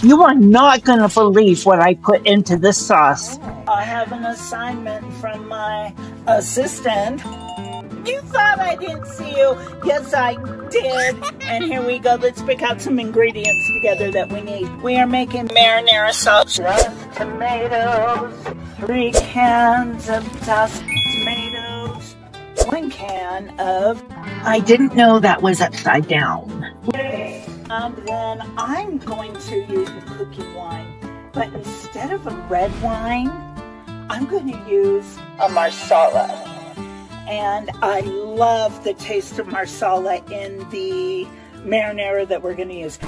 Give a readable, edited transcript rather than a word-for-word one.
You are not going to believe what I put into this sauce. I have an assignment from my assistant. You thought I didn't see you. Yes, I did. And here we go. Let's pick out some ingredients together that we need. We are making marinara sauce. Just tomatoes. 3 cans of diced tomatoes. 1 can of... I didn't know that was upside down. And then I'm going to use the cooking wine. But instead of a red wine, I'm going to use a Marsala. And I love the taste of Marsala in the marinara that we're going to use.